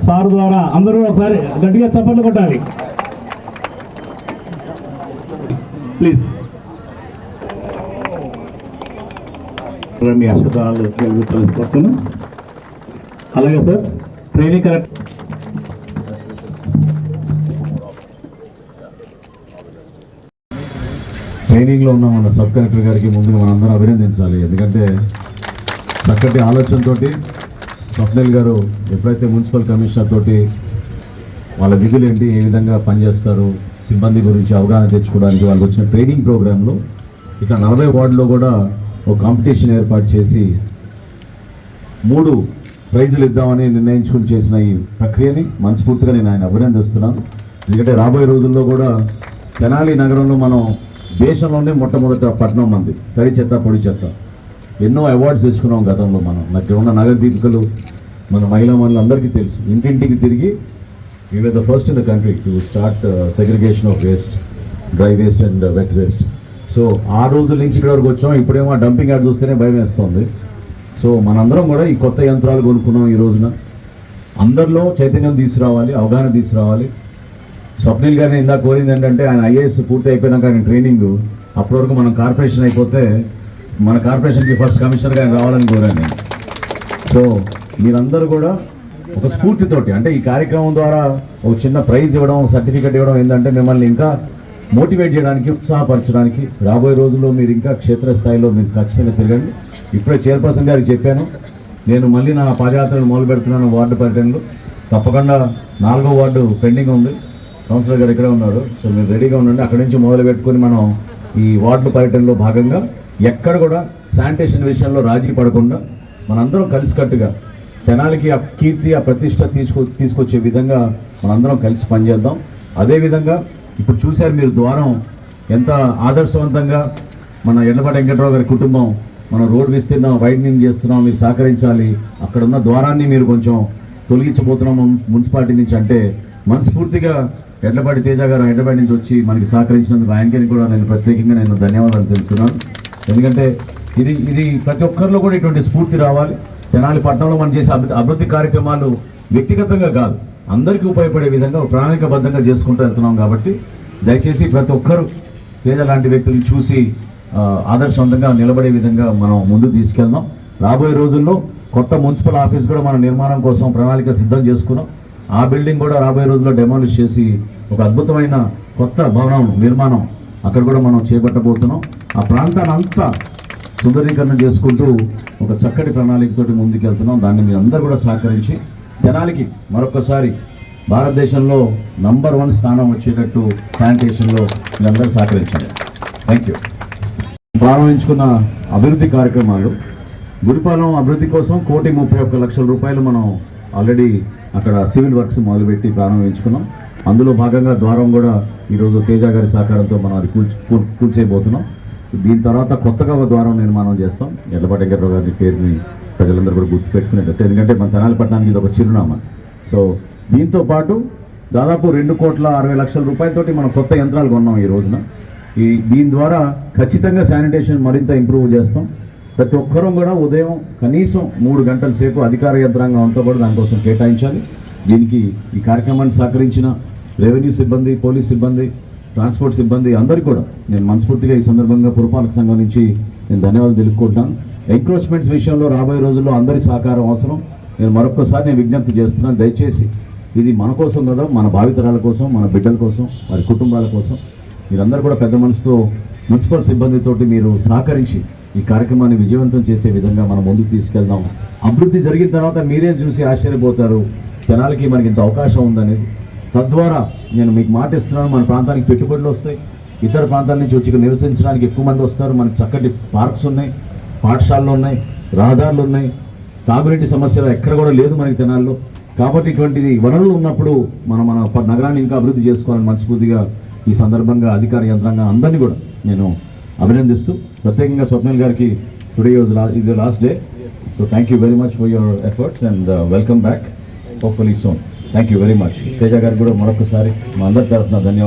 Sir ద్వారా అందరూ ఒకసారి గట్టిగా చప్పట్లు కొట్టాలి ప్లీజ్. మీ అక్షరాలు తెలుసుకొస్తాను. అలాగే సార్ ట్రైనింగ్ కరెక్ట్. ట్రైనింగ్లో ఉన్న మన సబ్ కలెక్టర్ గారికి ముందుగా మనందరం అభినందించాలి. ఎందుకంటే చక్కటి ఆలోచనతోటి స్వప్నిల్ గారు ఎప్పుడైతే మున్సిపల్ కమిషనర్ తోటి వాళ్ళ విధులు ఏంటి, ఏ విధంగా పనిచేస్తారు, సిబ్బంది గురించి అవగాహన తెచ్చుకోవడానికి వాళ్ళకి వచ్చిన ట్రైనింగ్ ప్రోగ్రాంలో ఇక్కడ 40 వార్డులో కూడా ఒక కాంపిటీషన్ ఏర్పాటు చేసి 3 ప్రైజులు ఇద్దామని నిర్ణయించుకుని చేసిన ఈ ప్రక్రియని మనస్ఫూర్తిగా నేను ఆయన అభినందిస్తున్నాను. ఎందుకంటే రాబోయే రోజుల్లో కూడా తెనాలి నగరంలో మనం దేశంలోనే మొట్టమొదటి పట్టణం మంది తడి చెత్త పొడి చెత్త ఎన్నో అవార్డ్స్ తెచ్చుకున్నాం గతంలో. నాకు ఉన్న నగర దీపికలు మన మహిళా మనులు అందరికీ తెలుసు. ఇంటింటికి తిరిగి we were the first in the country to start segregation of waste, dry waste and wet waste. So ఆ రోజుల నుంచి ఇక్కడ వరకు వచ్చాం. ఇప్పుడేమో డంపింగ్ యార్డ్ చూస్తేనే భయం వేస్తుంది. సో మనందరం కూడా ఈ కొత్త యంత్రాలు కొనుక్కున్నాం. ఈ రోజున అందరిలో చైతన్యం తీసుకురావాలి, అవగాహన తీసుకురావాలి. స్వప్నిల్ గారిని ఇందాక కోరింది ఏంటంటే ఆయన ఐఏఎస్ పూర్తి అయిపోయినాక ఆయన ట్రైనింగ్ అప్పటి వరకు మనం కార్పొరేషన్ అయిపోతే మన కార్పొరేషన్కి ఫస్ట్ కమిషనర్గా ఆయన రావాలని కోరాను నేను. సో మీరందరూ కూడా ఒక స్ఫూర్తితోటి, అంటే ఈ కార్యక్రమం ద్వారా ఒక చిన్న ప్రైజ్ ఇవ్వడం, సర్టిఫికేట్ ఇవ్వడం ఏంటంటే మిమ్మల్ని ఇంకా మోటివేట్ చేయడానికి, ఉత్సాహపరచడానికి. రాబోయే రోజుల్లో మీరు ఇంకా క్షేత్రస్థాయిలో మీరు ఖచ్చితంగా తిరగండి. ఇప్పుడే చైర్పర్సన్ గారికి చెప్పాను, నేను మళ్ళీ నా పాదయాత్రను మొదలు పెడుతున్నాను వార్డు పర్యటనలో. తప్పకుండా 4వ వార్డు పెండింగ్ ఉంది. కౌన్సిలర్ గారు ఇక్కడే ఉన్నారు. సో మీరు రెడీగా ఉండండి. అక్కడి నుంచి మొదలు పెట్టుకొని మనం ఈ వార్డు పర్యటనలో భాగంగా ఎక్కడ కూడా శానిటేషన్ విషయంలో రాజీ పడకుండా మనందరం కలిసికట్టుగా తెనాలికి ఆ కీర్తి, ఆ ప్రతిష్ట తీసుకొచ్చే విధంగా మనందరం కలిసి పనిచేద్దాం. అదేవిధంగా ఇప్పుడు చూశారు మీరు ద్వారం ఎంత ఆదర్శవంతంగా మన ఎడ్లపాటి వెంకట్రావు గారి కుటుంబం మనం రోడ్ విస్తీర్ణం వైడనింగ్ చేస్తున్నాం, మీరు సహకరించాలి. అక్కడ ఉన్న ద్వారాన్ని మీరు కొంచెం తొలగించబోతున్నాం మున్సిపాలిటీ నుంచి అంటే మనస్ఫూర్తిగా ఎడ్లపాటి తేజ గారు హైదరాబాద్ నుంచి వచ్చి మనకి సహకరించినందుకు ఆయనకి కూడా నేను ప్రత్యేకంగా నేను ధన్యవాదాలు తెలుపుతున్నాను. ఎందుకంటే ఇది ప్రతి ఒక్కరిలో కూడా ఇటువంటి స్ఫూర్తి రావాలి. తెనాలి పట్టణంలో మనం చేసే అభివృద్ధి కార్యక్రమాలు వ్యక్తిగతంగా కాదు, అందరికీ ఉపయోగపడే విధంగా ప్రణాళికబద్ధంగా చేసుకుంటూ వెళ్తున్నాం. కాబట్టి దయచేసి ప్రతి ఒక్కరూ తేజ లాంటి వ్యక్తులను చూసి ఆదర్శవంతంగా నిలబడే విధంగా మనం ముందుకు తీసుకెళ్దాం. రాబోయే రోజుల్లో కొత్త మున్సిపల్ ఆఫీస్ కూడా మన నిర్మాణం కోసం ప్రణాళిక సిద్ధం చేసుకున్నాం. ఆ బిల్డింగ్ కూడా రాబోయే రోజుల్లో డెమాలిష్ చేసి ఒక అద్భుతమైన కొత్త భవనం నిర్మాణం అక్కడ కూడా మనం చేపట్టబోతున్నాం. ఆ ప్రాంతాన్ని అంతా సుందరీకరణ చేసుకుంటూ ఒక చక్కటి ప్రణాళికతోటి ముందుకెళ్తున్నాం. దాన్ని మీరు అందరూ కూడా సహకరించి తెనాలికి మరొకసారి భారతదేశంలో నంబర్ 1 స్థానం వచ్చేటట్టు శానిటేషన్లో మీరందరూ సహకరించండి. Thank you. ప్రారంభించుకున్న అభివృద్ధి కార్యక్రమాలు, గుడిపాలెం అభివృద్ధి కోసం 1,31,00,000 రూపాయలు మనం ఆల్రెడీ అక్కడ సివిల్ వర్క్స్ మొదలుపెట్టి ప్రారంభించుకున్నాం. అందులో భాగంగా ద్వారం కూడా ఈరోజు తేజ గారి సహకారంతో మనం అది కూల్చేయబోతున్నాం. దీని తర్వాత కొత్తగా ఒక ద్వారం నిర్మాణం చేస్తాం. ఎడ్లపాటి వెంకట్రావు గారి పేరుని ప్రజలందరూ కూడా గుర్తుపెట్టుకునేటట్టు, ఎందుకంటే మన తెనాలి పట్టణానికి ఇది ఒక చిరునామా. సో దీంతో పాటు దాదాపు 2,60,00,000 రూపాయలతోటి మనం కొత్త యంత్రాలు కొన్నాం ఈ రోజున. దీని ద్వారా ఖచ్చితంగా శానిటేషన్ మరింత ఇంప్రూవ్ చేస్తాం. ప్రతి ఒక్కరూ కూడా ఉదయం కనీసం 3 గంటల సేపు అధికార యంత్రాంగం అంతా కూడా దానికోసం కేటాయించాలి. దీనికి ఈ కార్యక్రమాన్ని సహకరించిన రెవెన్యూ సిబ్బంది, పోలీస్ సిబ్బంది, ట్రాన్స్పోర్ట్ సిబ్బంది అందరికీ కూడా నేను మనస్ఫూర్తిగా ఈ సందర్భంగా పురపాలక సంఘం నుంచి నేను ధన్యవాదాలు తెలుపుకుంటున్నాను. ఎంక్రోచ్మెంట్స్ విషయంలో రాబోయే రోజుల్లో అందరి సహకారం అవసరం. నేను మరొకసారి విజ్ఞప్తి చేస్తున్నాను, దయచేసి ఇది మన కోసం కదా, మన భావితరాల కోసం, మన బిడ్డల కోసం, వారి కుటుంబాల కోసం మీరందరూ కూడా పెద్ద మనసుతో మున్సిపల్ సిబ్బందితోటి మీరు సహకరించి ఈ కార్యక్రమాన్ని విజయవంతం చేసే విధంగా మనం ముందుకు తీసుకెళ్దాం. అభివృద్ధి జరిగిన తర్వాత మీరే చూసి ఆశ్చర్యపోతారు, తెనాలికి మనకి ఇంత అవకాశం ఉందనేది. తద్వారా నేను మీకు మాట ఇస్తున్నాను, మన ప్రాంతానికి పెట్టుబడులు వస్తాయి, ఇతర ప్రాంతాల నుంచి వచ్చి నివసించడానికి ఎక్కువ మంది వస్తారు. మనకి చక్కటి పార్క్స్ ఉన్నాయి, పాఠశాలలు ఉన్నాయి, రహదారులు ఉన్నాయి, తాగునీటి సమస్యలు ఎక్కడ కూడా లేదు మనకి తెనాల్లో. కాబట్టి ఇటువంటి వనరులు ఉన్నప్పుడు మన నగరాన్ని ఇంకా అభివృద్ధి చేసుకోవాలని మనస్ఫూర్తిగా ఈ సందర్భంగా అధికార యంత్రాంగం అందరినీ కూడా నేను అభినందిస్తూ, ప్రత్యేకంగా స్వప్నిల్ గారికి today is your last day. So thank you very much for your efforts and welcome back hopefully soon. Thank you very much. Teja గారికి కూడా మరొకసారి మా అందరి తరఫున ధన్యవాదాలు.